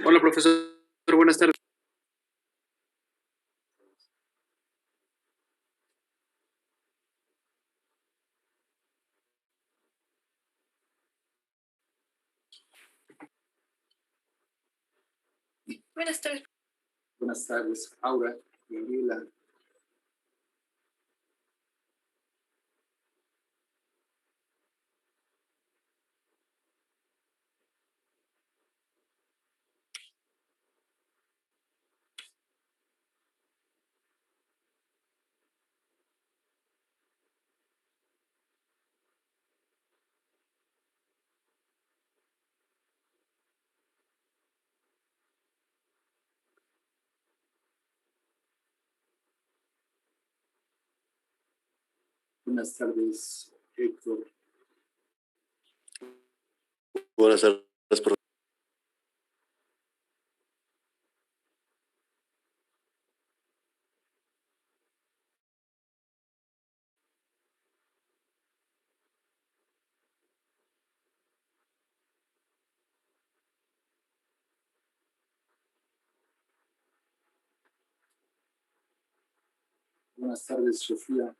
Hola, profesor. Buenas tardes. Buenas tardes. Buenas tardes, Aura, Gabriela. Buenas tardes, Héctor. Buenas tardes, profesor. Buenas tardes, Sofía.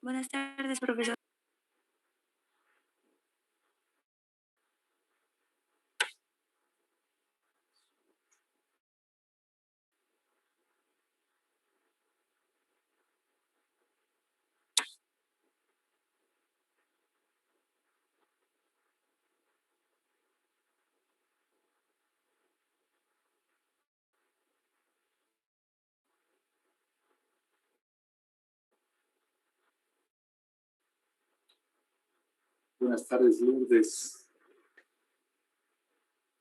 Buenas tardes, profesor. Buenas tardes, Lourdes.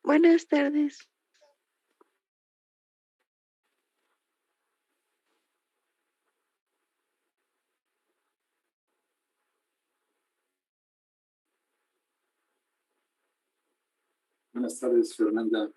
Buenas tardes. Buenas tardes, Fernanda.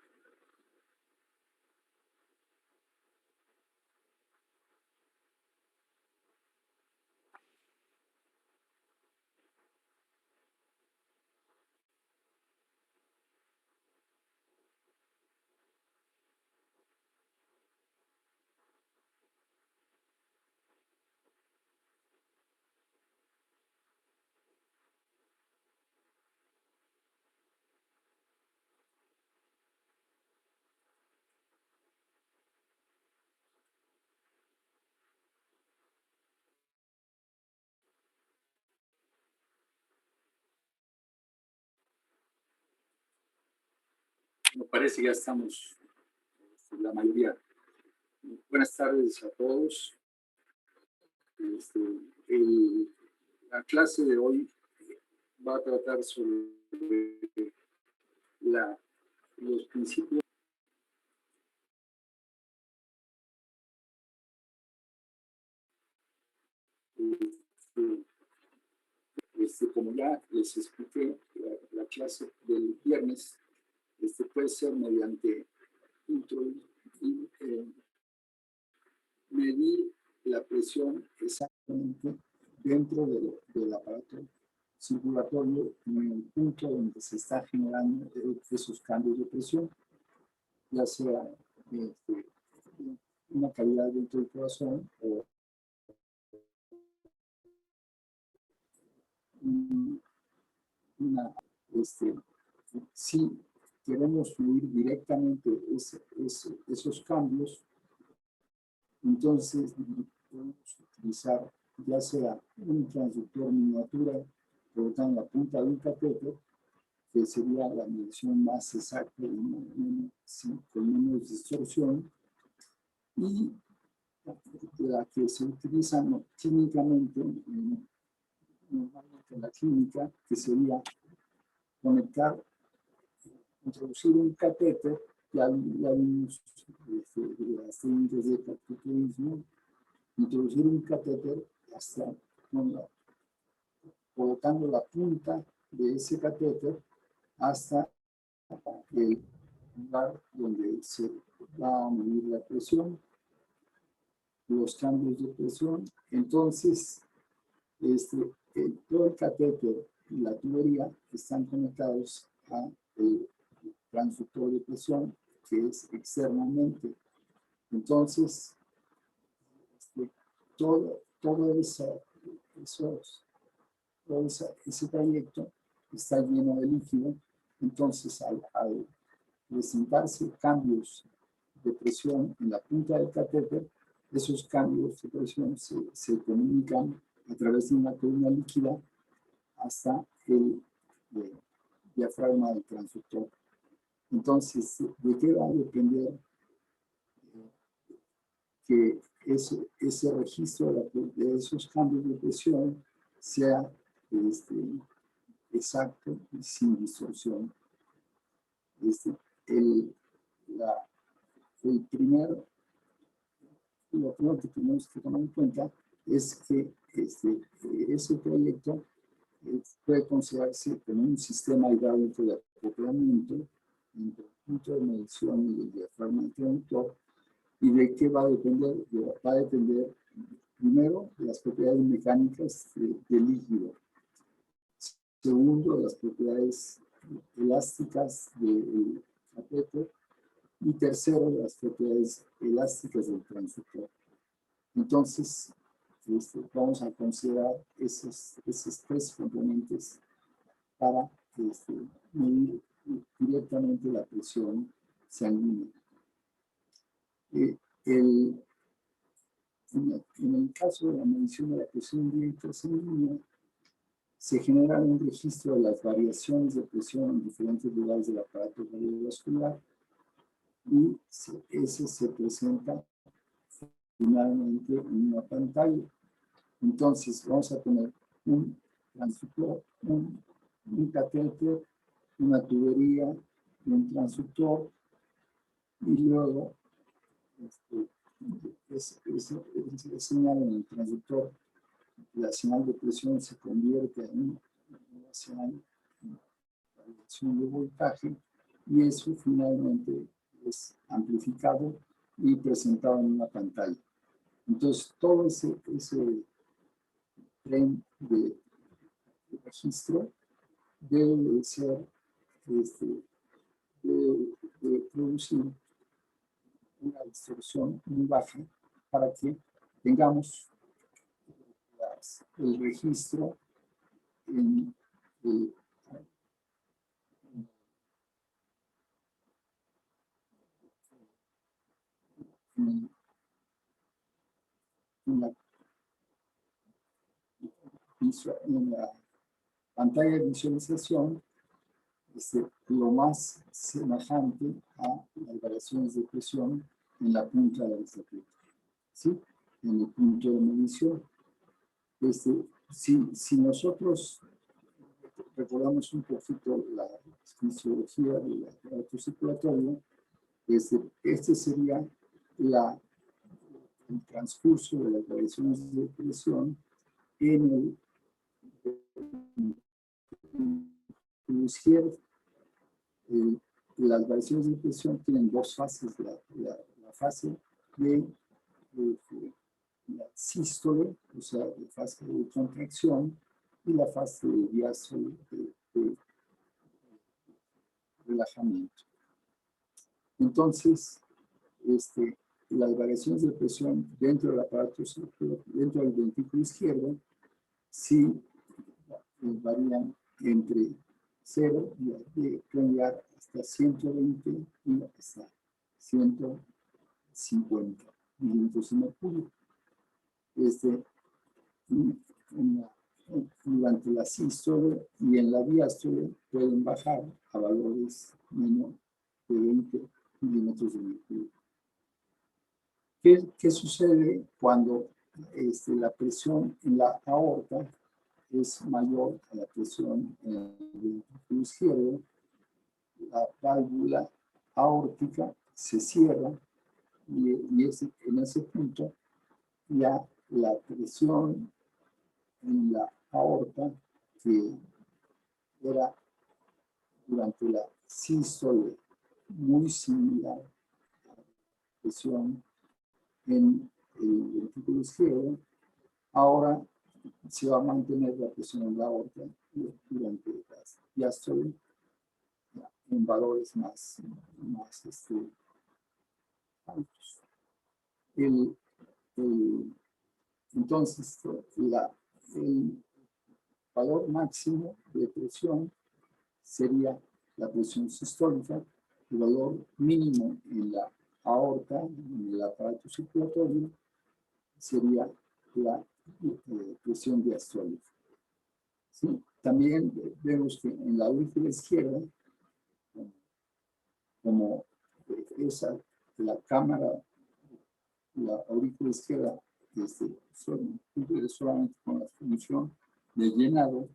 Me parece que ya estamos, la mayoría. Buenas tardes a todos. La clase de hoy va a tratar sobre los principios como ya les expliqué, la clase del viernes puede ser mediante medir la presión exactamente dentro del aparato circulatorio en el punto donde se está generando esos cambios de presión, ya sea una cavidad dentro del corazón o si queremos medir directamente esos cambios, entonces podemos utilizar ya sea un transductor miniatura, colocando la punta de un catéter, que sería la medición más exacta con menos distorsión, y la que se utiliza químicamente, normalmente en la clínica, que sería introducir un catéter, ya vimos las técnicas de cateterismo, introducir un catéter hasta colocando la punta de ese catéter hasta el lugar donde se va a medir la presión, los cambios de presión. Entonces, todo el catéter la tubería están conectados a el transductor de presión que es externamente. Entonces, todo ese trayecto está lleno de líquido. Entonces, al presentarse cambios de presión en la punta del catéter, esos cambios de presión se comunican a través de una columna líquida hasta el diafragma del transductor. Entonces, ¿de qué va a depender que ese registro de esos cambios de presión sea exacto y sin distorsión? Lo primero que tenemos que tomar en cuenta es que ese proyecto puede considerarse como un sistema hidráulico de acoplamiento entre el punto de medición y el diafragma del transductor. ¿Y de qué va a depender? Va a depender primero de las propiedades mecánicas del líquido. Segundo, de las propiedades elásticas del catéter. Y tercero, de las propiedades elásticas del transductor. Entonces, vamos a considerar esos tres componentes para medir directamente la presión sanguínea. En el caso de la medición de la presión directa sanguínea, se genera un registro de las variaciones de presión en diferentes lugares del aparato cardiovascular y ese se presenta finalmente en una pantalla. Entonces vamos a tener un transductor, un catéter, una tubería, un transductor y luego esa señal en el transductor, la señal de presión se convierte en una señal de voltaje y eso finalmente es amplificado y presentado en una pantalla. Entonces, todo ese tren de registro debe de ser, de producir una distorsión muy baja para que tengamos el registro en la pantalla de visualización lo más semejante a las variaciones de presión en la punta del catéter, ¿sí? En el punto de medición. Si nosotros recordamos un poquito la fisiología del aparato circulatorio, este sería el transcurso de las variaciones de presión en el izquierdo. Las variaciones de presión tienen dos fases, la fase de la sístole, o sea, la fase de contracción, y la fase de diástole, de relajamiento. Entonces, las variaciones de presión dentro del aparato circulatorio, dentro del ventrículo izquierdo, sí varían entre 0 y pueden llegar hasta 120 y hasta 150 milímetros de mercurio. Durante la sístole y en la diástole pueden bajar a valores menos de 20 milímetros de mercurio. ¿Qué sucede cuando la presión en la aorta es mayor a la presión en el ventrículo izquierdo? La válvula aórtica se cierra y en ese punto ya la presión en la aorta, que era durante la sístole muy similar a la presión en el ventrículo izquierdo, ahora se va a mantener la presión en la aorta durante las diástoles en valores más altos. Entonces, el valor máximo de presión sería la presión sistólica, el valor mínimo en la aorta, en el aparato circulatorio, sería la presión diastólica. ¿Sí? También vemos que en la aurícula izquierda, como la cámara, la aurícula izquierda, cumple solamente con la función de llenado,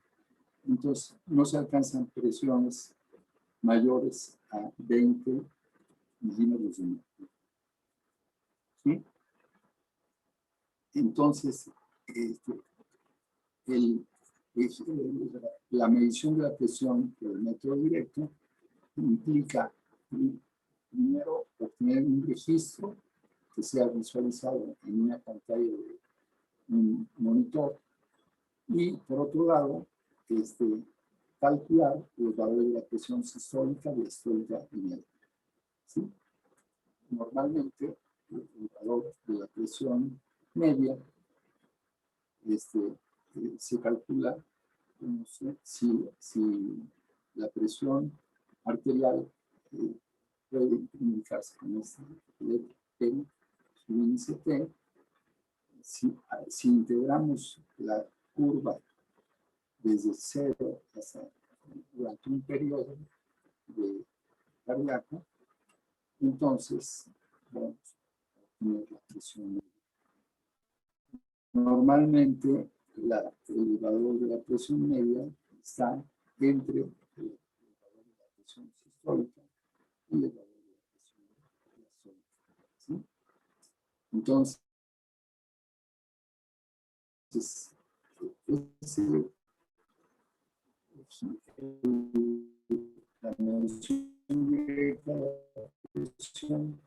entonces no se alcanzan presiones mayores a 20 milímetros de mercurio. ¿Sí? Entonces, la medición de la presión por el método directo implica primero obtener un registro que sea visualizado en una pantalla de un monitor y por otro lado calcular los valores de la presión sistólica, diastólica y métrica. ¿Sí? Normalmente el valor de la presión media se calcula, no sé, si la presión arterial puede indicarse con este P, su índice T. Si integramos la curva desde 0 hasta durante un periodo de cardíaco, entonces vamos a tener la presión media. Normalmente el valor de la presión media está entre el valor de la presión sistólica y el valor de la presión diastólica. ¿Sí? Entonces, la medición directa de la presión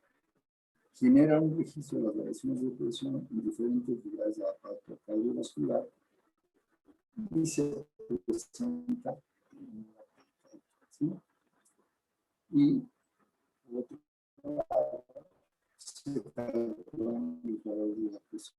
genera un registro de las variaciones de presión en diferentes lugares del aparato cardiovascular y se presenta en una pantalla. ¿Sí? Y por otro lado, se calcula el valor de la presión.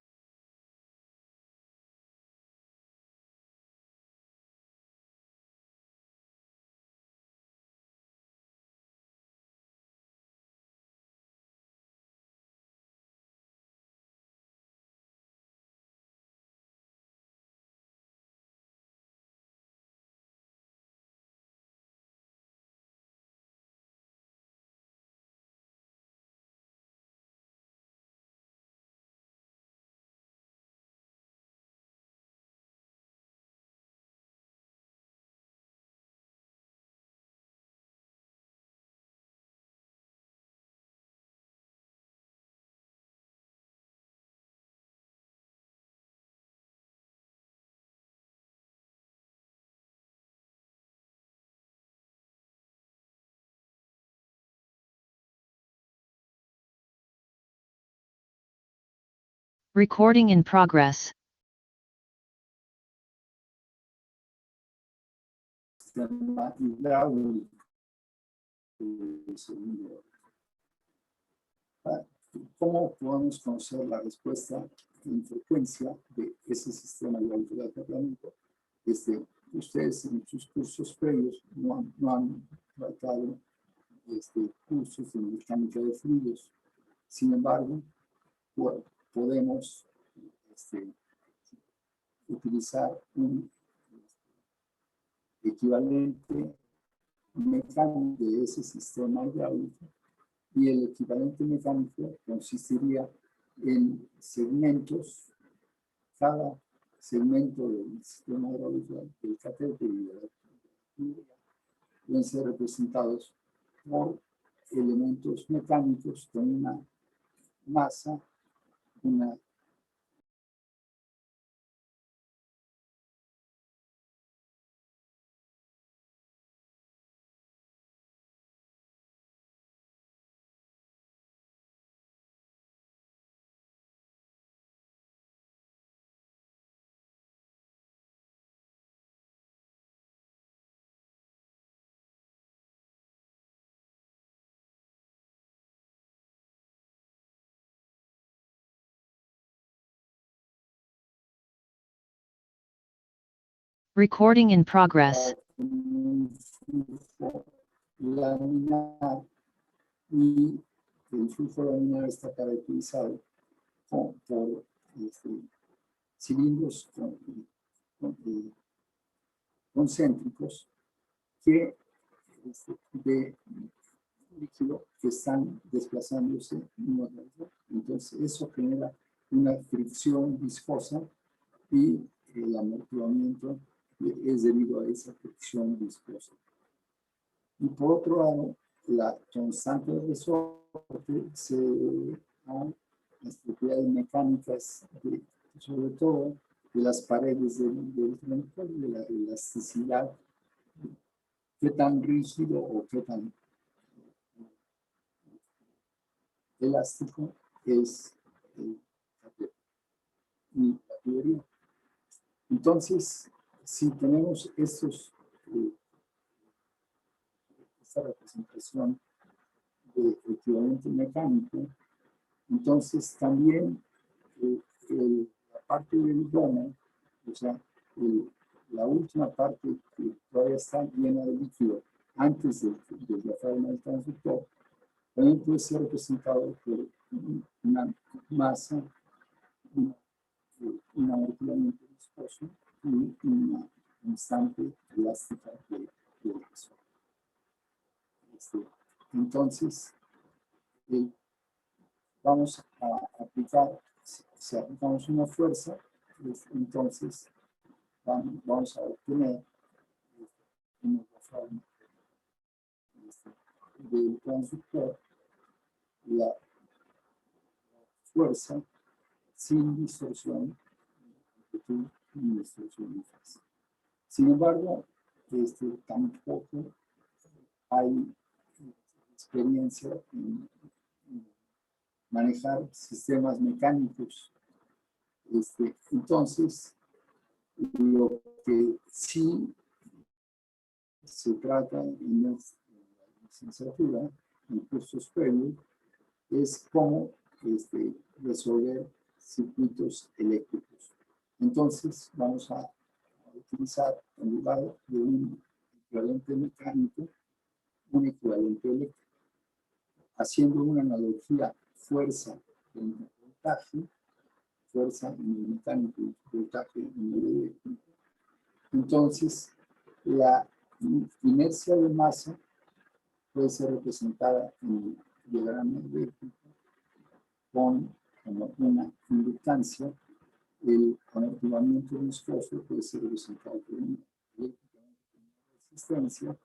Recording in progress. Sistema hidráulico. ¿Cómo podemos conocer la respuesta en frecuencia de ese sistema hidráulico de tratamiento? Ustedes en sus cursos previos no han tratado cursos de mecánica de fluidos. Sin embargo, podemos utilizar un equivalente mecánico de ese sistema hidráulico, y el equivalente mecánico consistiría en segmentos. Cada segmento del sistema hidráulico del catéter y de la tubería pueden ser representados por elementos mecánicos con una masa, una Recording in progress. un flujo laminar, y el flujo laminar está caracterizado por cilindros concéntricos de líquido que están desplazándose uno al otro. Entonces eso genera una fricción viscosa y el amortiguamiento es debido a esa fricción viscosa. Y por otro lado, la constante de resorte se debe a las propiedades mecánicas, sobre todo de las paredes del tronco, de la elasticidad, qué tan rígido o qué tan elástico es la tubería. Entonces, si tenemos esta representación de equivalente mecánico, entonces también la parte del domo, o sea, la última parte que todavía está llena de líquido antes del diafragma del transductor, también puede ser representado por una masa, un amortiguamiento viscoso y una constante elástica de resorte. Entonces, vamos a aplicar, si aplicamos una fuerza, entonces vamos a obtener una diafragma del transductor, la fuerza sin distorsión, ni distorsión de fase. Sin embargo, tampoco hay experiencia en manejar sistemas mecánicos. Entonces, lo que sí se trata en la licenciatura, en cursos previos, es cómo resolver circuitos eléctricos. Entonces, vamos a utilizar, en lugar de un equivalente mecánico, un equivalente eléctrico, haciendo una analogía fuerza en voltaje, fuerza en el mecánico y voltaje en el eléctrico. Entonces, la inercia de masa puede ser representada en el diagrama eléctrico con una inductancia. El amortiguamiento viscoso puede ser representado por una resistencia,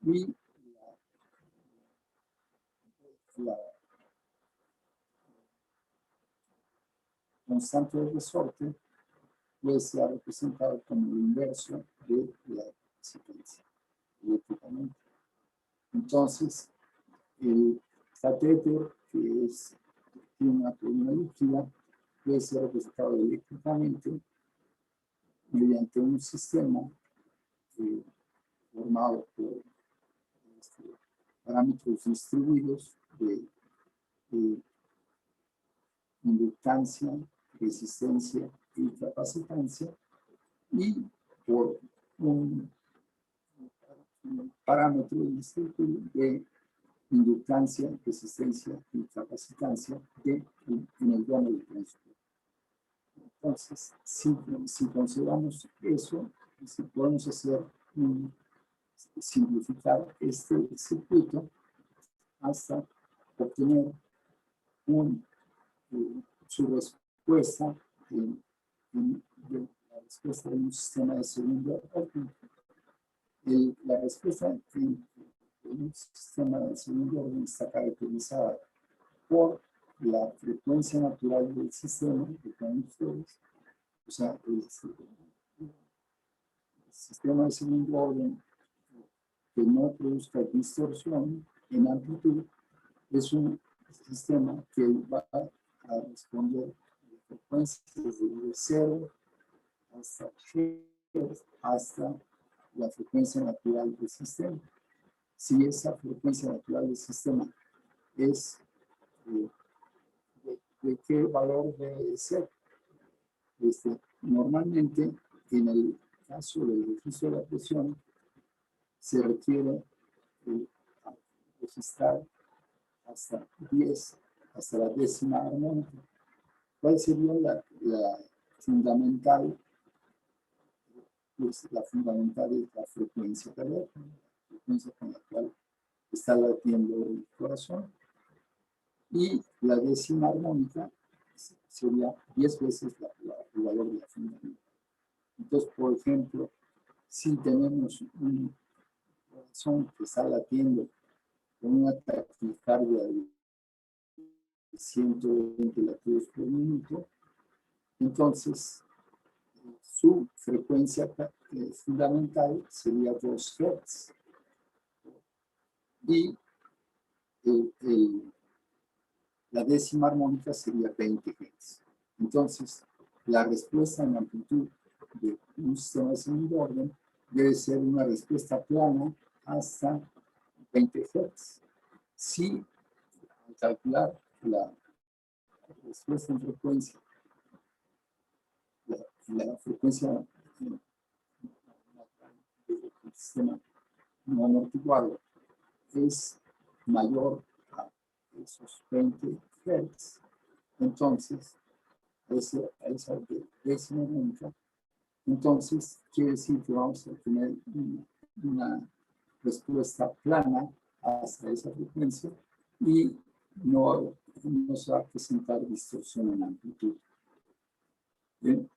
y la constante de resorte puede ser representado como el inverso de la resistencia eléctricamente. Entonces, el catéter, que tiene una turbina líquida, puede ser representado eléctricamente mediante un sistema formado por parámetros distribuidos de inductancia, resistencia y capacitancia, y por un parámetro distribuido de inductancia, resistencia y capacitancia en el domo del transductor. Entonces, si consideramos eso, si podemos simplificar este circuito hasta obtener su respuesta la respuesta de un sistema de segundo orden. La respuesta en un sistema de segundo orden está caracterizada por la frecuencia natural del sistema que tienen ustedes, o sea, el sistema de segundo orden que no produzca distorsión en amplitud es un sistema que va a responder a frecuencias desde 0 hasta Hz, hasta la frecuencia natural del sistema. Si esa frecuencia natural del sistema es de qué valor debe ser. Normalmente en caso del registro de la presión, se requiere registrar hasta 10, hasta la décima armónica. ¿Cuál sería la fundamental? Pues la fundamental es la frecuencia cardíaca, la frecuencia con la cual está latiendo el corazón. Y la décima armónica sería 10 veces el valor de la fundamental. Entonces, por ejemplo, si tenemos un corazón que está latiendo con una taquicardia de 120 latidos por minuto, entonces su frecuencia fundamental sería 2 Hz. Y la décima armónica sería 20 Hz. Entonces, la respuesta en amplitud de un sistema de segundo orden debe ser una respuesta plana hasta 20 Hz. Si al calcular la respuesta en frecuencia, la frecuencia del sistema no amortiguado es mayor a esos 20 Hz, entonces esa décima armónica, entonces quiere decir que vamos a tener una respuesta plana hasta esa frecuencia y no se va a presentar distorsión en la amplitud. En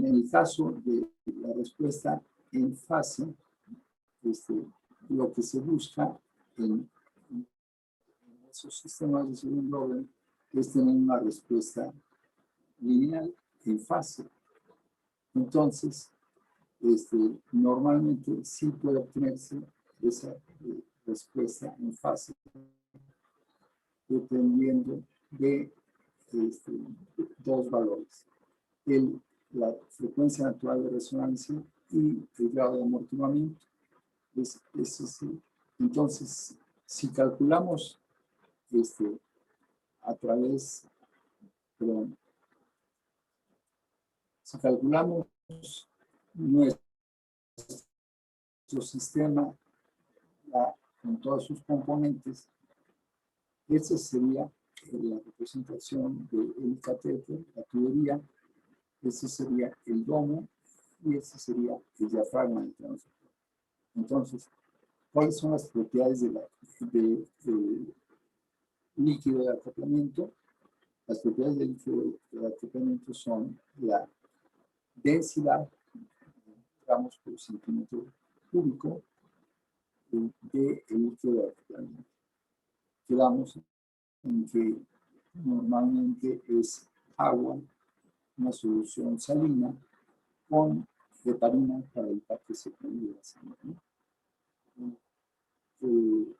el caso de la respuesta en fase, lo que se busca en esos sistemas de segundo orden es tener una respuesta lineal en fase. Entonces, normalmente sí puede obtenerse esa respuesta en fase dependiendo de dos valores. La frecuencia natural de resonancia y el grado de amortiguamiento. Entonces, si calculamos a través, perdón, si calculamos nuestro sistema con todos sus componentes, esa sería la representación del catéter, la tubería, ese sería el domo y ese sería el diafragma del transductor. Entonces, ¿cuáles son las propiedades del líquido de acoplamiento? Las propiedades del líquido de acoplamiento son la densidad, gramos por centímetro cúbico, del líquido de acoplamiento. Quedamos en que normalmente es agua, una solución salina, con heparina para evitar que se caiga la sangre. El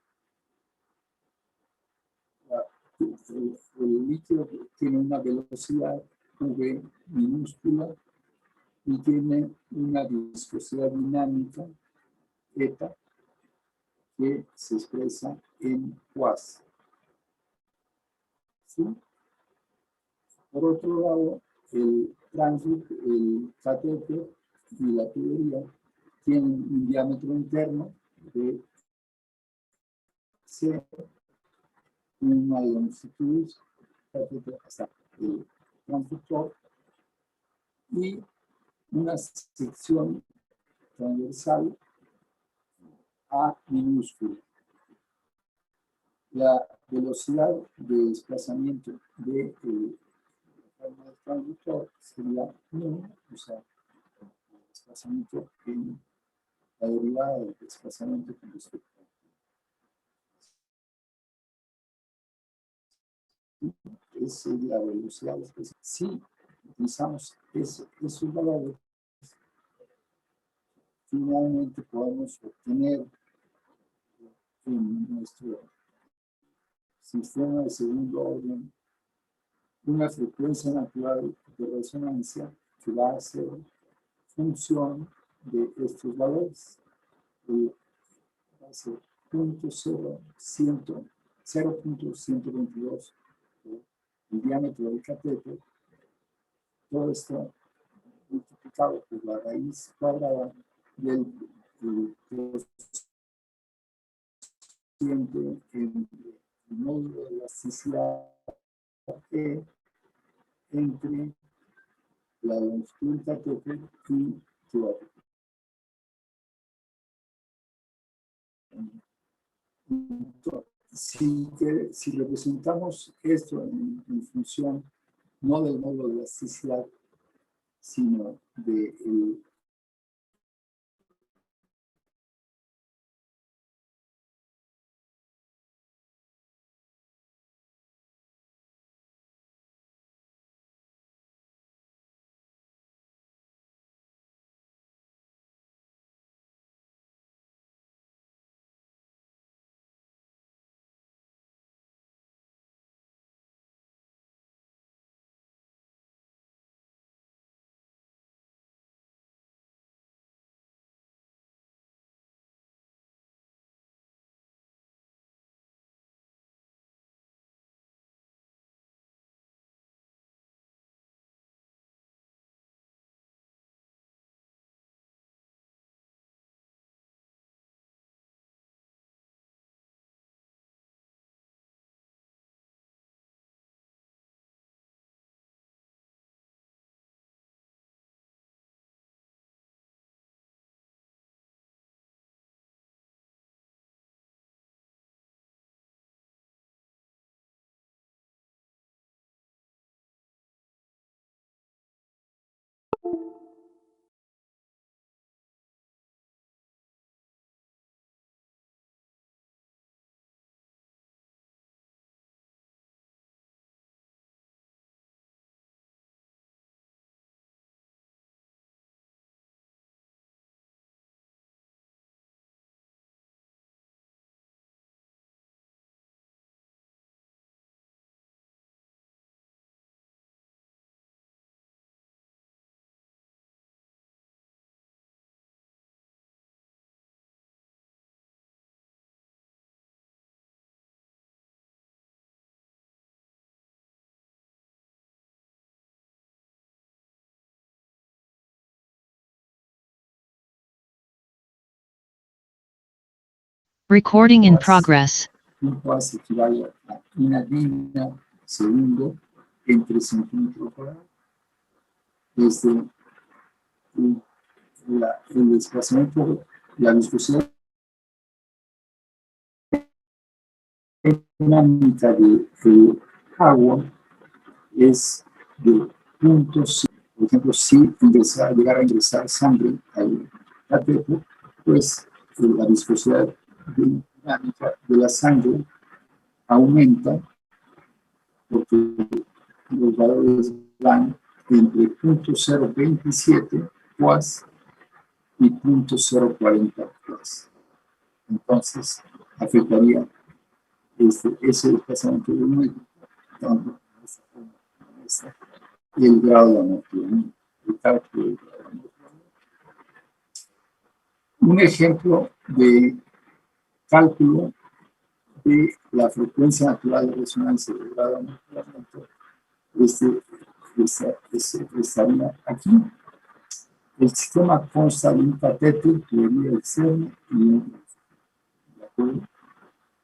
líquido tiene una velocidad V minúscula y tiene una viscosidad dinámica eta que se expresa en QAS. ¿Sí? Por otro lado, el catéter y la tubería tienen un diámetro interno de C, una longitud hasta el transductor y una sección transversal A minúscula. La velocidad de desplazamiento del transductor sería 1, o sea, el desplazamiento en la derivada del desplazamiento con respecto es la velocidad de desplazamiento. Si utilizamos esos valores, finalmente podemos obtener en nuestro sistema de segundo orden una frecuencia natural de resonancia que va a ser función de estos valores. Va a ser 0.122 el diámetro del catéter. Todo esto multiplicado multiplicado por la raíz cuadrada del cociente entre el módulo de elasticidad E entre la longitud del catéter y tu ATP. Si representamos esto en función no del módulo de elasticidad, sino de Recording in progress. un paz equivale a una dína segundo entre centímetros cuadrados. Desde el desplazamiento, la viscosidad dinámica de agua es de 0.5. Por ejemplo, si llegara a ingresar sangre al catéter, pues la viscosidad dinámica de la sangre aumenta porque los valores van entre 0.027 PUAS y 0.040 PUAS. Entonces, afectaría ese desplazamiento de un y el grado de amortiguamiento, el cálculo del grado de amortiguamiento. Un ejemplo de cálculo de la frecuencia natural de resonancia del grado de amortiguamiento estaría aquí. El sistema consta de un catéter, tubería externa y un.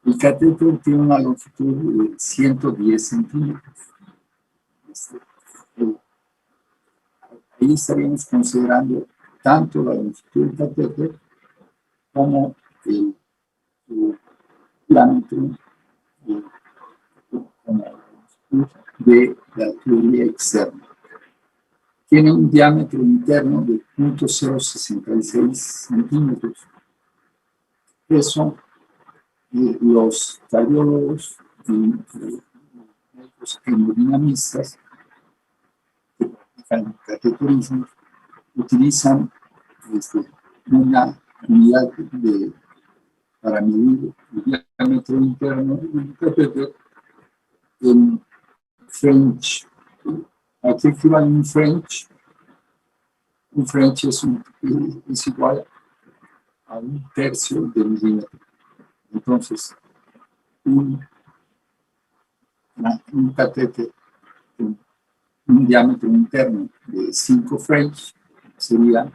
El catéter tiene una longitud de 110 centímetros. Ahí estaríamos considerando tanto la longitud del catéter como el diámetro de la tubería externa. Tiene un diámetro interno de 0.066 centímetros. Eso los cardiólogos y los hemodinamistas que practican cateterismo utilizan una unidad para medir el diámetro interno del catéter en French. Aquí equivale un French. Un French es igual a 1/3 de milímetro. Entonces, un catéter con un diámetro interno de 5 French sería,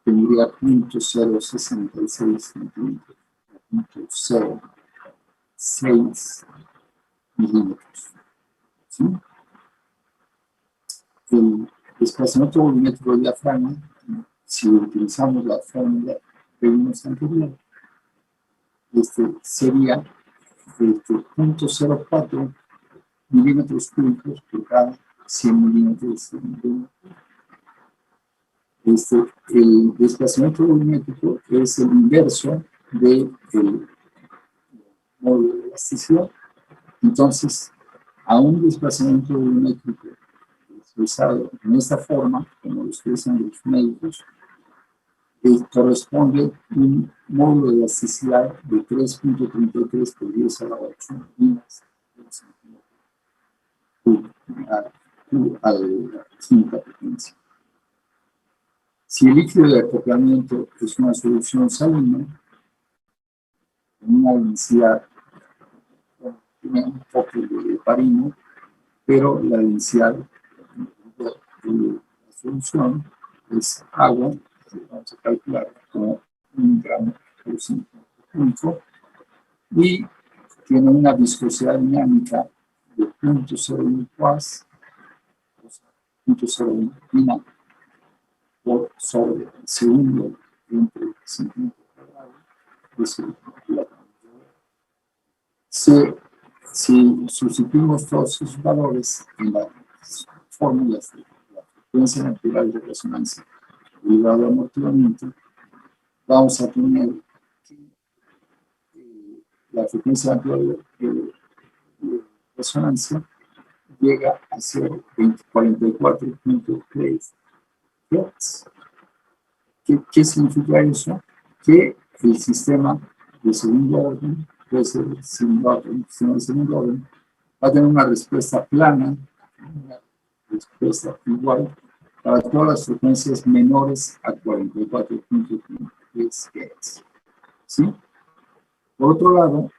tendría 0.066 centímetros, 0.06 milímetros. ¿Sí? El desplazamiento volumétrico del diafragma, si utilizamos la fórmula que vimos anterior, sería 0.04 milímetros cúbicos por cada 100 milímetros de volumen. El desplazamiento volumétrico es el inverso del módulo de elasticidad. Entonces, a un desplazamiento volumétrico expresado en esta forma, como lo expresan los médicos, corresponde un módulo de elasticidad de 3.33 por 10 a la 8 libras a la quinta potencia. Si el líquido de acoplamiento es una solución salina, con una densidad, tiene un poco de heparina, pero la densidad de la solución es agua, que vamos a calcular como 1 gramo por 5 y tiene una viscosidad dinámica de 0.01 quas, o sea, 0.01 mina por sobre el segundo entre centímetros cuadrados. Si sustituimos todos esos valores en las fórmulas de la frecuencia natural de resonancia y el grado de amortiguamiento, vamos a tener la frecuencia natural de resonancia llega a ser 44.3 Hz. ¿Qué significa eso? Que el sistema de segundo orden, puede ser el sistema de segundo orden, va a tener una respuesta plana, una respuesta igual para todas las frecuencias menores a 44.3 Hz. ¿Sí? Por otro lado,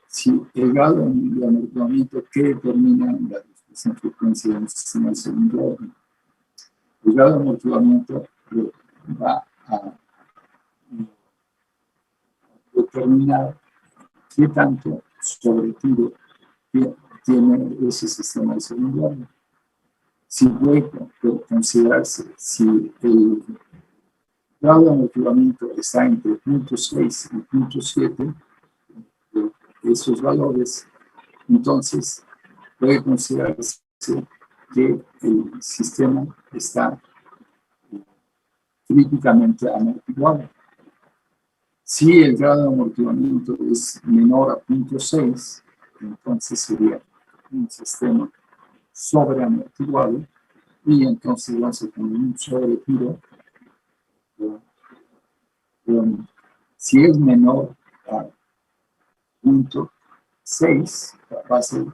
si el grado de amortiguamiento que determina la respuesta en frecuencia de un sistema de segundo orden, el grado de amortiguamiento va a determinar qué tanto sobretiro tiene ese sistema de segundo orden. Si puede considerarse si el grado de amortiguamiento está entre 0.6 y 0.7, esos valores, entonces puede considerarse que el sistema está críticamente amortiguado. Si el grado de amortiguamiento es menor a 0.6, entonces sería un sistema sobreamortiguado y entonces vamos a tener un sobretiro. Si es menor a 0.6, va a ser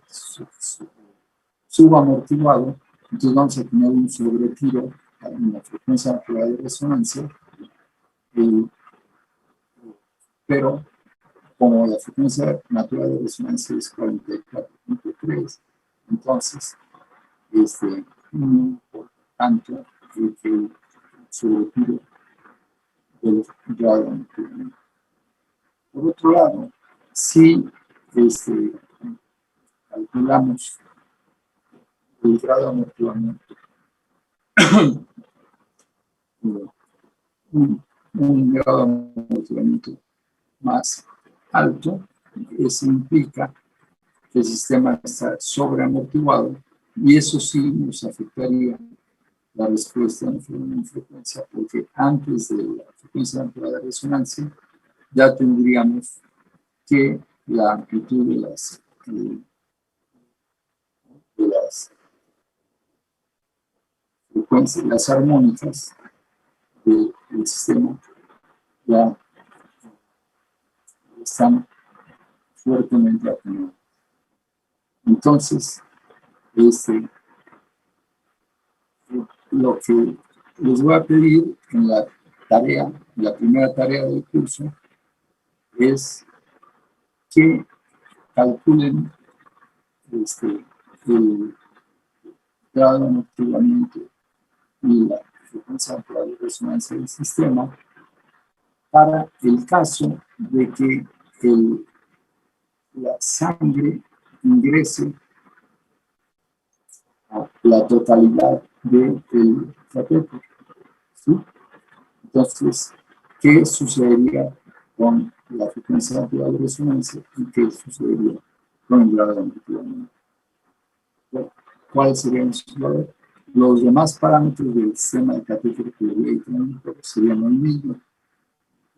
subamortiguado, entonces vamos a tener un sobretiro en la frecuencia natural de resonancia, pero como la frecuencia natural de resonancia es 44.3, entonces no por tanto el sobretiro del grado de amortiguamiento. Por otro lado, si calculamos el grado de amortiguamiento un grado de amortiguamiento más alto, eso implica que el sistema está sobreamortiguado y eso sí nos afectaría la respuesta en frecuencia, porque antes de la frecuencia natural de resonancia ya tendríamos que la amplitud de las frecuencias, las armónicas del sistema ya están fuertemente atenuadas. Entonces, lo que les voy a pedir en la tarea, la primera tarea del curso, es que calculen el grado de amortiguamiento y la frecuencia natural de resonancia del sistema para el caso de que la sangre ingrese a la totalidad del catéter. ¿Sí? Entonces, ¿qué sucedería con la frecuencia natural de resonancia y qué sucedería con el grado de amortiguamiento? ¿Cuáles serían esos valores? Los demás parámetros del sistema de catéter que veía serían los mismos: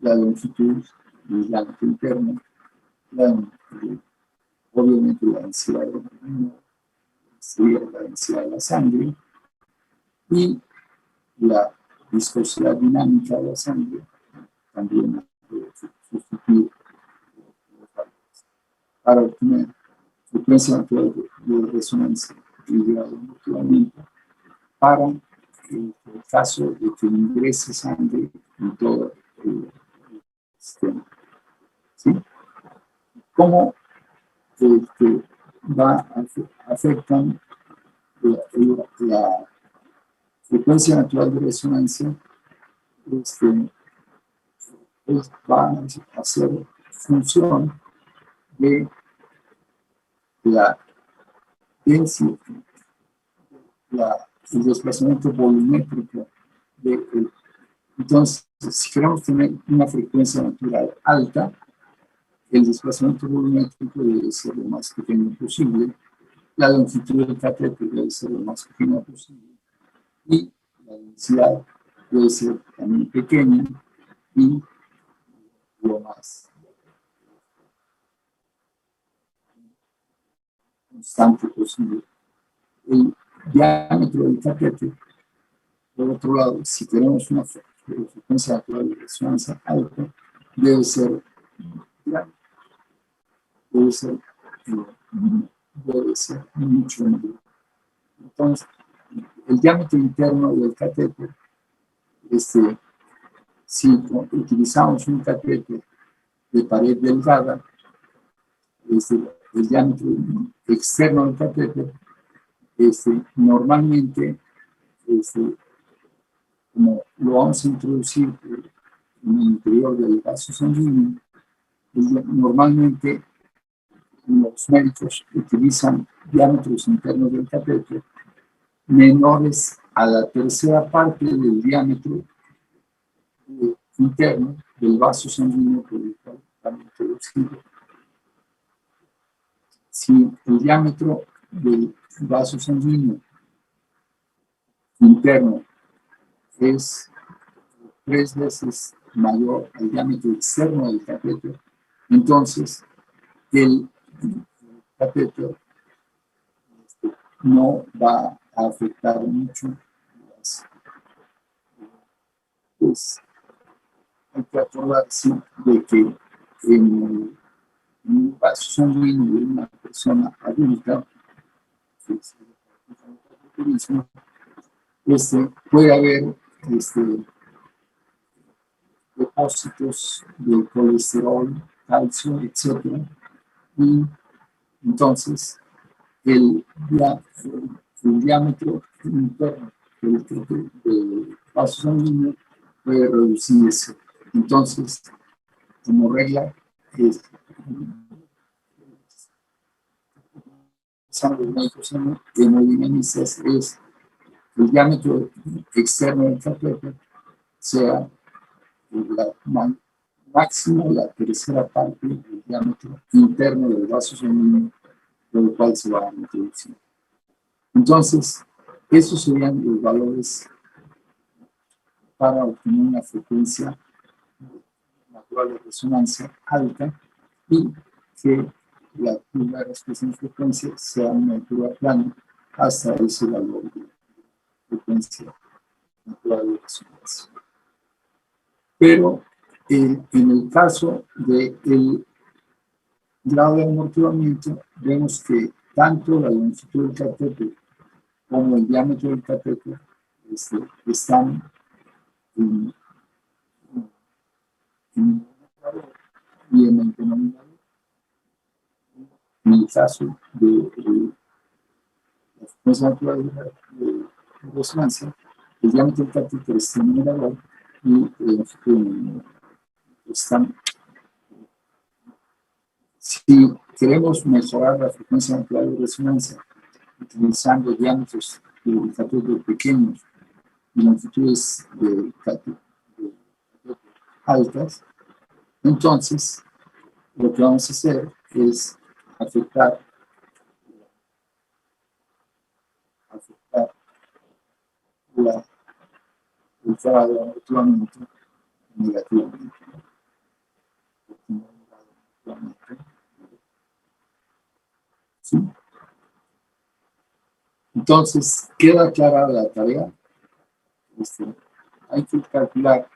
la longitud, el diámetro interno, obviamente la densidad de la densidad de la sangre y la viscosidad dinámica de la sangre. También sustituir para obtener frecuencia natural de resonancia y grado de amortiguamiento para el caso de que ingrese sangre en todo el sistema. ¿Sí? ¿Cómo afectan la frecuencia natural de resonancia? Va a hacer función de la densidad, el desplazamiento volumétrico entonces, si queremos tener una frecuencia natural alta, el desplazamiento volumétrico debe ser lo más pequeño posible, la longitud del catéter debe ser lo más pequeña posible y la densidad debe ser también pequeña y lo más constante posible. El diámetro del catéter, por otro lado, si tenemos una frecuencia natural de resonancia alta, debe ser grande, debe ser mucho mayor. Entonces, el diámetro interno del catéter, si utilizamos un catéter de pared delgada, el diámetro externo del catéter, normalmente, como lo vamos a introducir en el interior del vaso sanguíneo, normalmente los médicos utilizan diámetros internos del catéter menores a la tercera parte del diámetro interno del vaso sanguíneo por el cual están introducidos. Si el diámetro del vaso sanguíneo interno es 3 veces mayor al diámetro externo del catéter, entonces el catéter no va a afectar mucho pues hay que acordarse de que en un vaso sanguíneo de una persona adulta, puede haber depósitos de colesterol, calcio, etc. Y entonces el diámetro interno del vaso sanguíneo puede reducirse. Entonces, como regla, los médicos hemodinamistas es el diámetro externo del catéter sea máximo la tercera parte del diámetro interno del vaso sanguíneo por el cual se va a introducir. Entonces, esos serían los valores para obtener una frecuencia natural de resonancia alta y que la curva de respuesta en frecuencia sea una curva plana hasta ese valor de frecuencia natural de resonancia. Pero en el caso del grado de amortiguamiento, vemos que tanto la longitud del catéter como el diámetro del catéter están en el numerador y en el denominador. En el caso de la frecuencia natural de resonancia, el efectivamente el catéter está en el mirador y están. Si queremos mejorar la frecuencia natural de resonancia utilizando diámetros de catéter pequeños y longitudes de catéter altas, entonces lo que vamos a hacer es afectar el grado de amortiguamiento negativamente. ¿Sí? Entonces, queda clara la tarea. Hay que calcular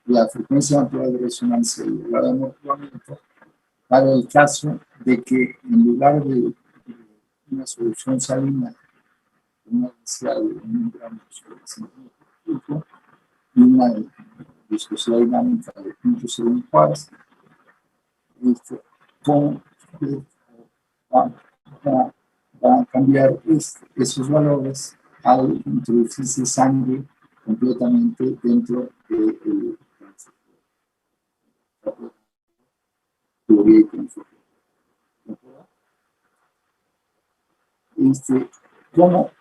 la frecuencia natural de resonancia y el grado de amortiguamiento para el caso de que en lugar de una solución salina una densidad de 1 gramo sobre centímetro cúbico y una viscosidad dinámica de 0.01 quarts, ¿cómo va a cambiar esos valores al introducirse sangre completamente dentro de la teoría y confort? ¿Cómo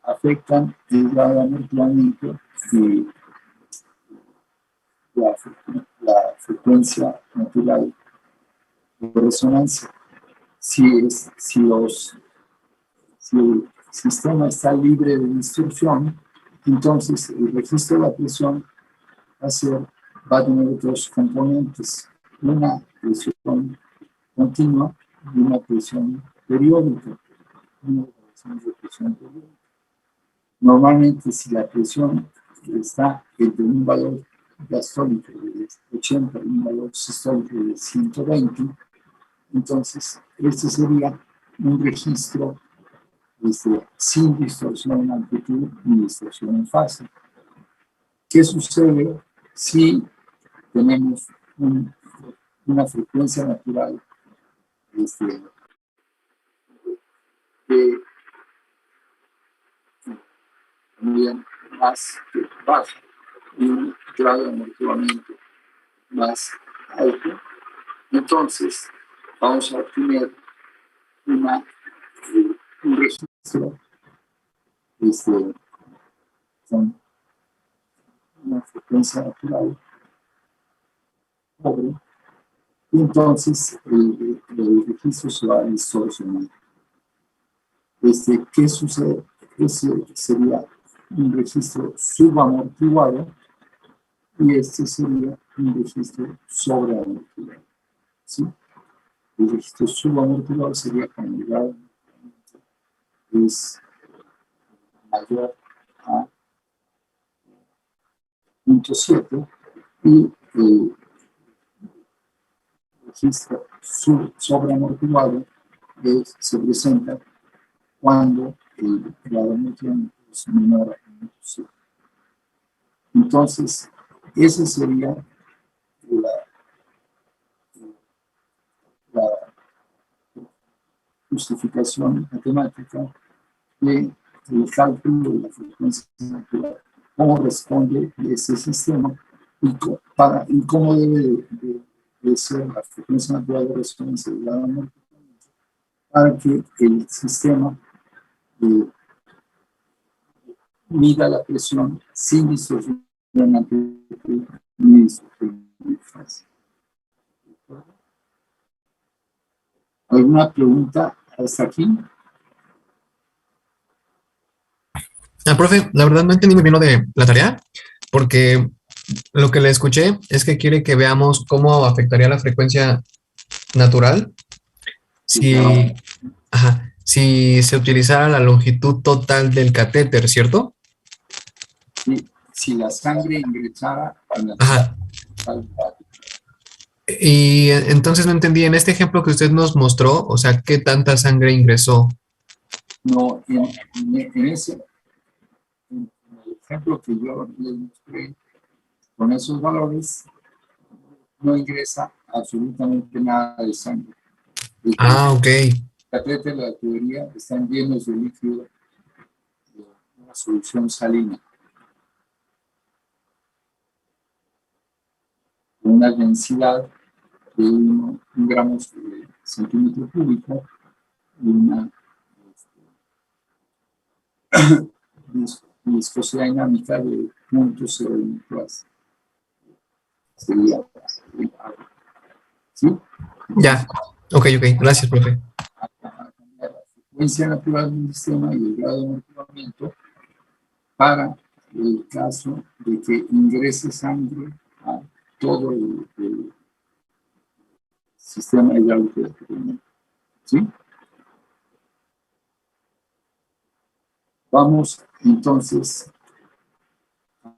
afectan el grado de amortiguamiento y la frecuencia natural de resonancia? Si el sistema está libre de distorsión, entonces el registro de la presión va a tener dos componentes, una presión continua y una presión periódica. Normalmente, si la presión está entre un valor diastólico de 80 y un valor sistólico de 120, entonces este sería un registro sin distorsión en amplitud ni distorsión en fase. ¿Qué sucede si tenemos una frecuencia natural que también más baja y un grado de amortiguamiento más alto? Entonces vamos a obtener un registro con una frecuencia natural pobre, y entonces el registro se va a distorsionar. ¿Qué sucede? Ese sería un registro subamortiguado y este sería un registro sobreamortiguado. ¿Sí? El registro subamortiguado sería cuando el grado es mayor a 0.7 y el registro sobreamortiguado se presenta cuando el grado de amortiguamiento es menor a 0.7. Entonces, esa sería la justificación matemática del cálculo de la frecuencia natural, cómo responde ese sistema y cómo debe de ser la frecuencia natural de resonancia del grado de amortiguamiento para que el sistema mida la presión sin distorsión en amplitud ni distorsión en fase. ¿Alguna pregunta hasta aquí? Profe, la verdad no entendí muy bien lo de la tarea, porque lo que le escuché es que quiere que veamos cómo afectaría la frecuencia natural si, ajá, si se utilizara la longitud total del catéter, ¿cierto? Si la sangre ingresara en la Ajá. Y entonces no entendí, en este ejemplo que usted nos mostró, o sea, ¿qué tanta sangre ingresó? No, en el ejemplo que yo les mostré, con esos valores, no ingresa absolutamente nada de sangre. Ok. El catéter, la tubería, están llenos de líquido, una solución salina. Una densidad de 1 gramos de centímetro cúbico y una viscosidad dinámica de 0.01 plus. Sería agua. ¿Sí? Ya. Ok, gracias, profe. La frecuencia natural del sistema y el grado de enfriamiento para el caso de que ingrese sangre a todo el sistema hidráulico de tratamiento. ¿Sí? Vamos entonces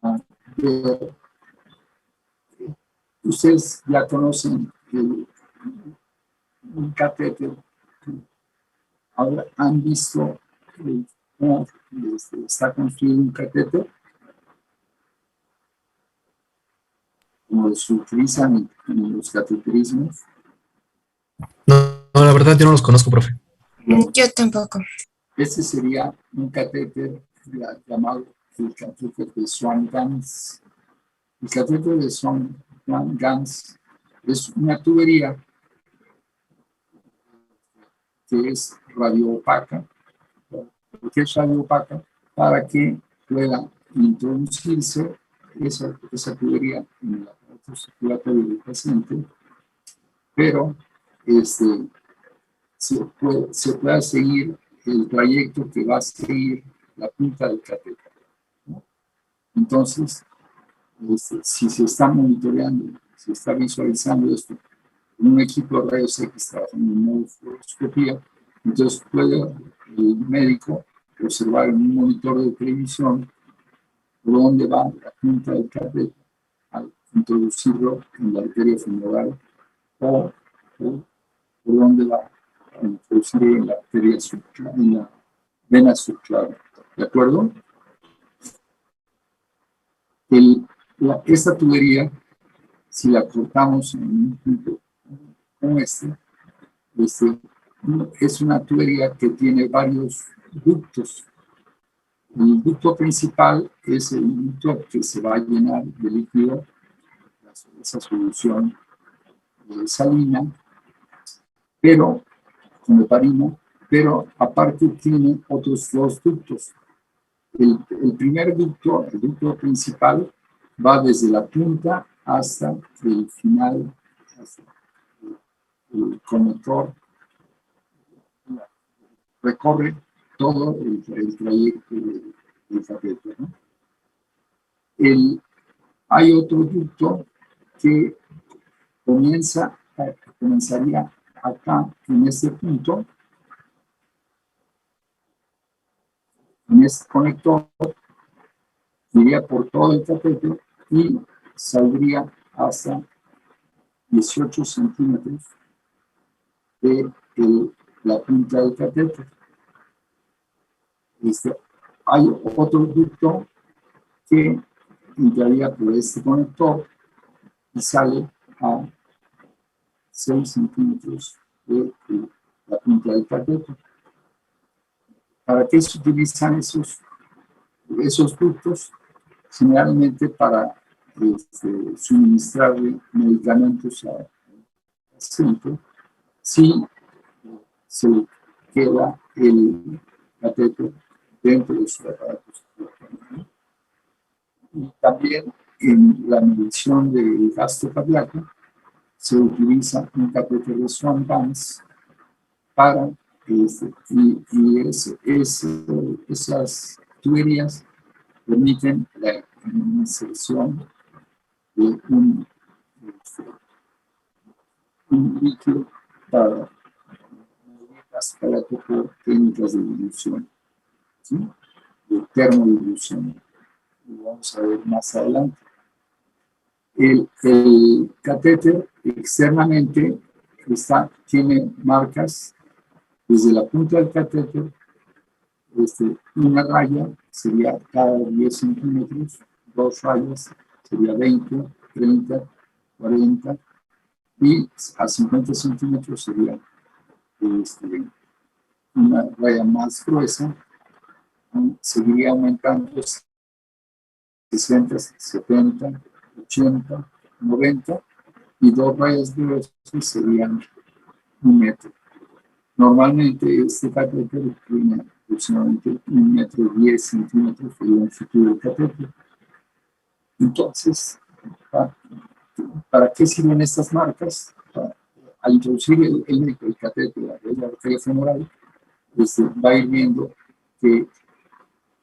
a ver. Ustedes ya conocen un catéter. Ahora han visto cómo está construido un catéter, como se utilizan en los cateterismos. No, la verdad yo no los conozco, profe. Yo tampoco. Este sería un catéter llamado el catéter de Swan-Ganz. El catéter de Swan-Ganz es una tubería que es radioopaca. ¿Por qué es radioopaca? Para que pueda introducirse esa tubería en el aparato circulatorio del paciente, pero se pueda seguir el trayecto que va a seguir la punta del catéter, ¿no? Entonces, si se está monitoreando, se está visualizando esto en un equipo de rayos X trabajando en modo fluoroscopía, entonces puede el médico observar en un monitor de televisión por dónde va la punta del catéter al introducirlo en la arteria femoral o por dónde va a introducirlo en la arteria subclaviana, en la vena subclaviana. ¿De acuerdo? Esta tubería, si la cortamos en un punto como es una tubería que tiene varios ductos. El ducto principal es el ducto que se va a llenar de líquido, esa solución salina, pero con heparina, pero aparte tiene otros 2 ductos. El primer ducto, el ducto principal, va desde la punta hasta el final, hasta el conector, recorre todo el trayecto del catéter, ¿no? Hay otro ducto que comenzaría acá, en este punto, en este conector, iría por todo el catéter y saldría hasta 18 centímetros de la punta del catéter. Hay otro ducto que entraría por este conector y sale a 6 centímetros de la punta del catéter. ¿Para qué se utilizan esos ductos? Generalmente para suministrarle medicamentos al paciente si se queda el catéter dentro de su aparato circulatorio. Y también en la medición del gasto cardíaco se utiliza un catéter de Swan-Ganz para esas tuberías permiten la inserción de un líquido para medir gasto cardíaco por técnicas de dilución, ¿sí? De termodilución. Lo vamos a ver más adelante. El catéter externamente tiene marcas desde la punta del catéter. Una raya sería cada 10 centímetros, 2 rayas sería 20, 30, 40 y a 50 centímetros sería una raya más gruesa seguiría aumentando 60, 70, 80, 90, y 2 rayas gruesas serían 1 metro. Normalmente este catéter tiene aproximadamente 1,10 m, sería un futuro catéter. Entonces, ¿para qué sirven estas marcas? Al introducir el médico el catéter a la arteria femoral, va a ir viendo que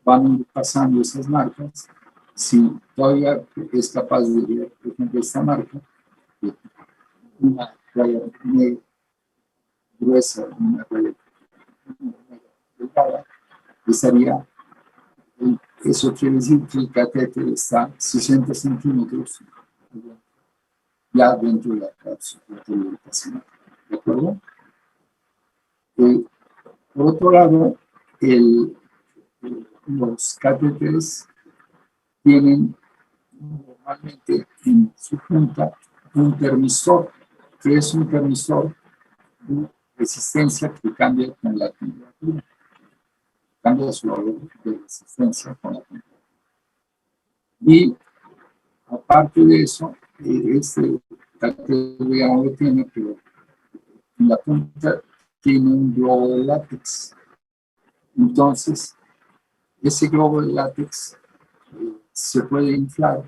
van ir pasando esas marcas. Si todavía es capaz de ver, por ejemplo, esta marca, una raya gruesa, una raya delgada, estaría, eso quiere decir que el catéter está 60 centímetros ya dentro de la cápsula arterial. ¿De acuerdo? Por otro lado, los catéteres tienen normalmente en su punta un termistor. ¿Qué es un termistor? Una resistencia que cambia con la temperatura. Cambia su valor de resistencia con la temperatura. Y aparte de eso, este catéter ya no lo tiene, pero en la punta tiene un globo de látex. Entonces, ese globo de látex se puede inflar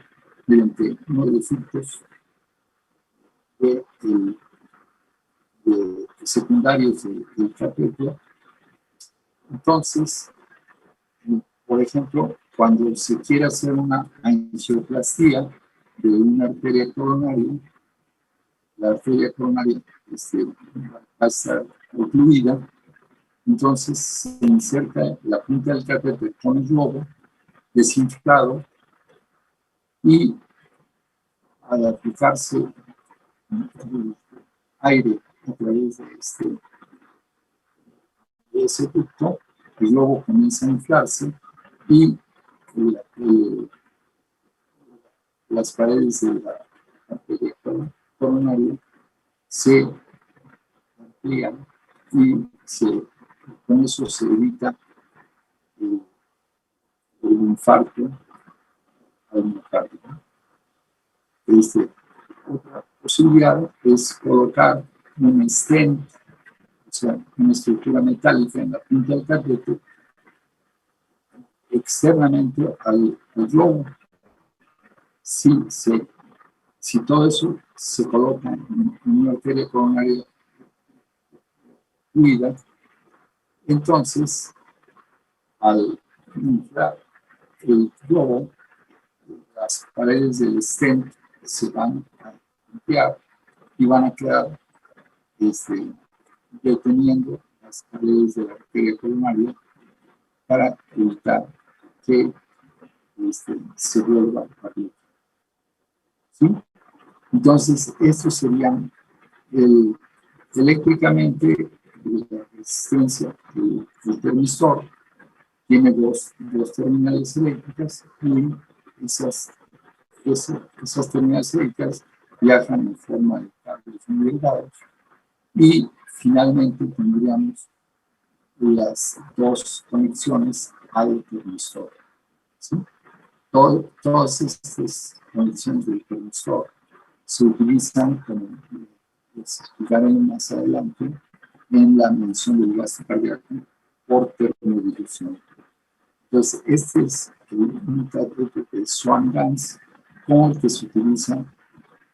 mediante uno de los filtros secundarios del catéter. Entonces, por ejemplo, cuando se quiere hacer una angioplastía de una arteria coronaria, la arteria coronaria va a estar ocluida, entonces se inserta la punta del catéter con el globo desinflado, y al aplicarse aire a través de ese ducto, el globo comienza a inflarse y las paredes de la arteria coronaria se amplían y con eso se evita el infarto al miocardio. Otra posibilidad es colocar un stent, o sea, una estructura metálica en la punta del catéter externamente al globo. Si todo eso se coloca en una arteria coronaria fluida, entonces al inflar el globo, las paredes del stent se van a ampliar y van a quedar deteniendo las paredes de la arteria coronaria para evitar que se vuelva a abrir. ¿Sí? Entonces, estos serían eléctricamente la resistencia del termistor. Tiene dos terminales eléctricas y esas terminales eléctricas viajan en forma de cables muy delgados, y finalmente tendríamos las dos conexiones al termistor. ¿Sí? Todas estas conexiones del termistor se utilizan, como les explicaré más adelante, en la medición del gasto cardíaco por termodilución. Entonces, este es un catéter de Swan-Ganz, como el que se utiliza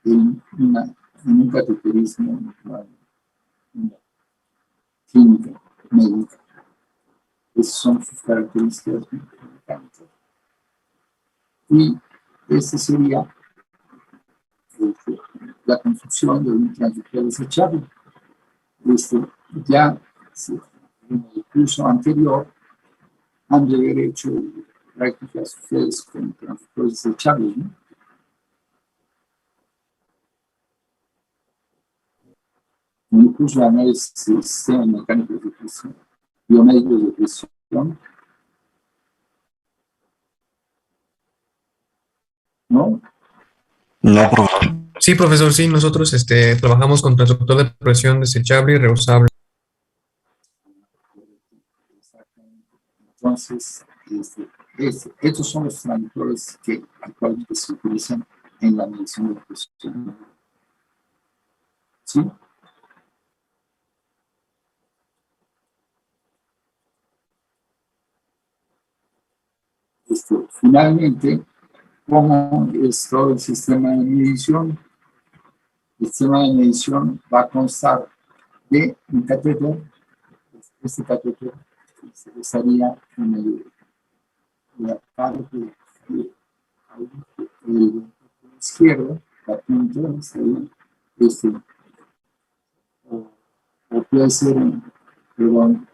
en un cateterismo clínica, médica. Esas son sus características mecánicas. Y este sería la construcción de un transductor desechable. Ya en el curso anterior han de haber hecho prácticas ustedes con transductores desechables, ¿no? En el curso de análisis de sistemas mecánicos de presión, biomédicos de presión, ¿no? No, profesor. Sí, profesor, sí, nosotros trabajamos con transductor de presión desechable y reusable. Entonces, Estos son los transductores que actualmente se utilizan en la medición de presión. ¿Sí? Finalmente, ¿cómo es todo el sistema de medición? El sistema de medición va a constar de un catéter. Este catéter estaría en la parte izquierda, la punta estaría, o puede ser, perdón,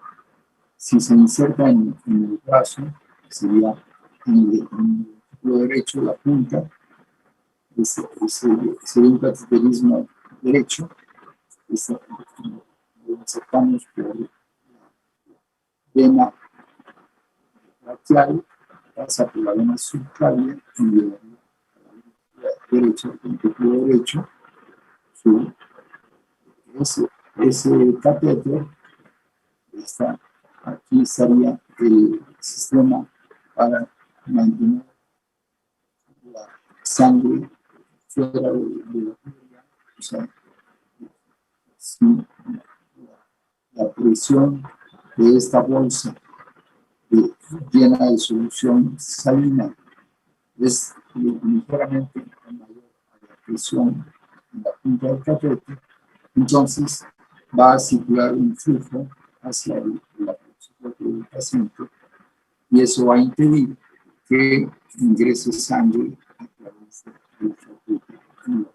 si se inserta en el brazo, sería en el músculo derecho, la punta, sería un cateterismo derecho, lo insertamos por la vena brachial, pasa por la vena subclavia y la derecha, el músculo derecho, ese catéter está, aquí estaría el sistema para mantener la sangre fuera de la arteria, o sea, si la presión de esta bolsa llena de solución salina es ligeramente mayor a la presión en la punta del catéter, entonces va a circular un flujo hacia la próxima del paciente y eso va a impedir que ingrese sangre a través del catéter y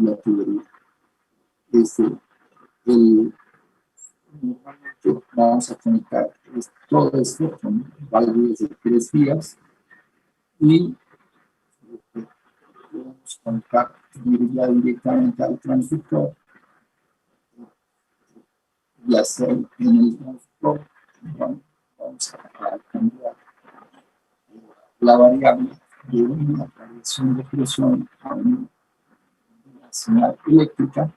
la tubería. Normalmente vamos a conectar todo esto con válvulas de 3 vías y podemos conectar ya directamente al transductor y hacer en el transductor vamos a cambiar la variable de una variación de presión a una señal eléctrica.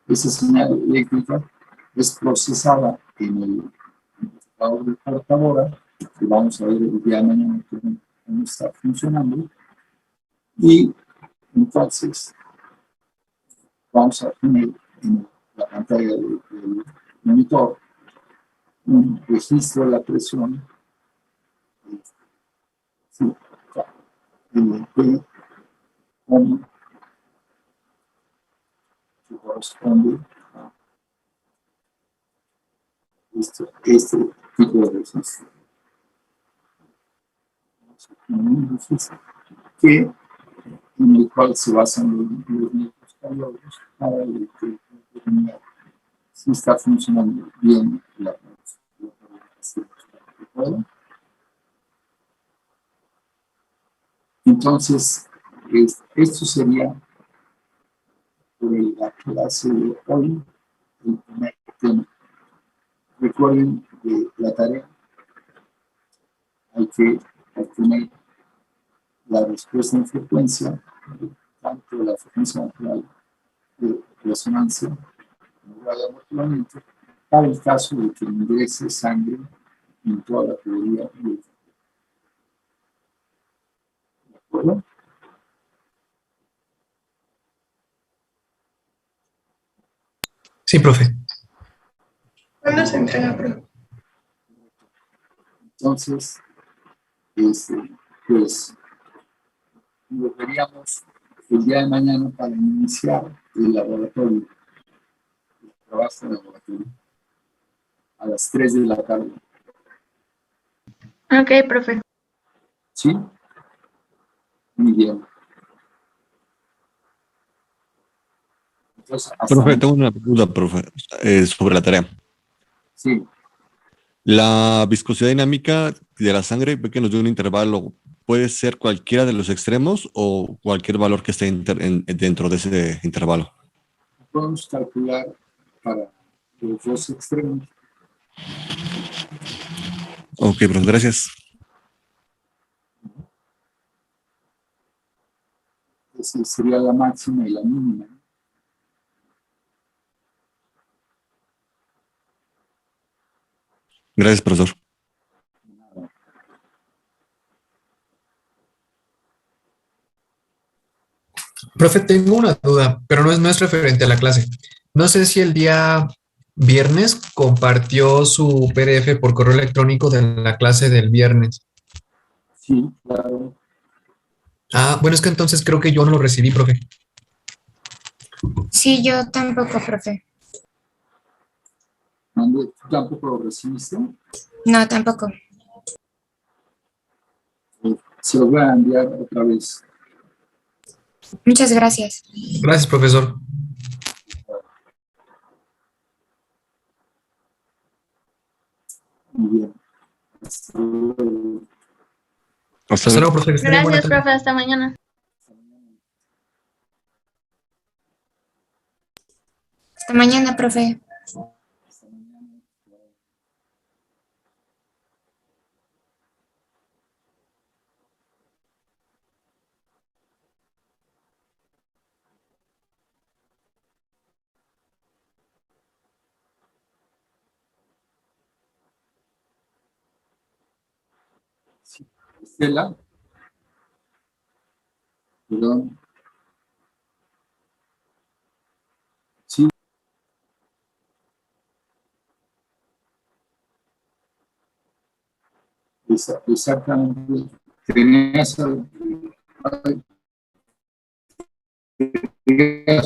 Esa señal eléctrica es procesada en el computador de portadora, que vamos a ver el día de mañana cómo está funcionando, y entonces vamos a tener en la pantalla del monitor un registro de la presión, sí, en el que corresponde a este tipo de registro. Un registro que en el cual se basan los métodos cardiólogos para determinar si está funcionando bien la programación. ¿De acuerdo? Entonces, esto sería por la clase de hoy, el primer tema. Recuerden que la tarea hay que obtener la respuesta en frecuencia, tanto la frecuencia natural de resonancia como radioamortiguamiento, para el caso de que ingrese sangre en toda la teoría. ¿De acuerdo? Sí, profe. ¿Cuándo se entrega, profe? Entonces, pues lo veríamos el día de mañana para iniciar el laboratorio, el trabajo de laboratorio, a las 3 de la tarde. Ok, profe. ¿Sí? Muy bien. Entonces, Profe, tengo una pregunta, profe, sobre la tarea. sí, La viscosidad dinámica de la sangre, ve que nos dio un intervalo, ¿puede ser cualquiera de los extremos o cualquier valor que esté dentro de ese intervalo? podemos calcular para los dos extremos. Ok, profe, gracias. Esa sería la máxima y la mínima. Gracias, profesor. Profe, tengo una duda, pero no es referente a la clase. No sé si el día viernes compartió su PDF por correo electrónico de la clase del viernes. Sí, claro. Ah, bueno, es que entonces creo que yo no lo recibí, profe. Sí, yo tampoco, profe. Mande, ¿tú tampoco lo recibiste? No, tampoco. Se lo voy a enviar otra vez. Muchas gracias. Gracias, profesor. Muy bien. Hasta luego. Hasta Hasta luego. luego, profe. Que esté bien. Buena Gracias, tarde. profe. Hasta mañana. Hasta mañana, profe. Hasta mañana. Sí. Estela, perdón. Sí, exactamente. ¿Querías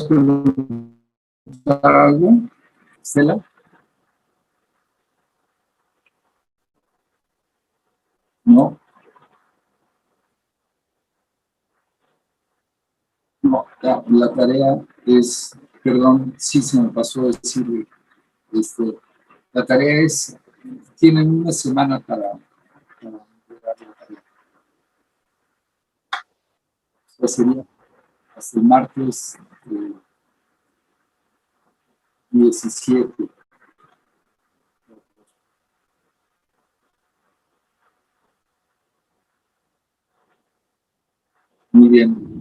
preguntar algo, Estela? No, no. La tarea es, perdón, sí se me pasó decir, este, la tarea es, tienen una semana para entregar la tarea. O sea, sería hasta el martes 17. Muy bien.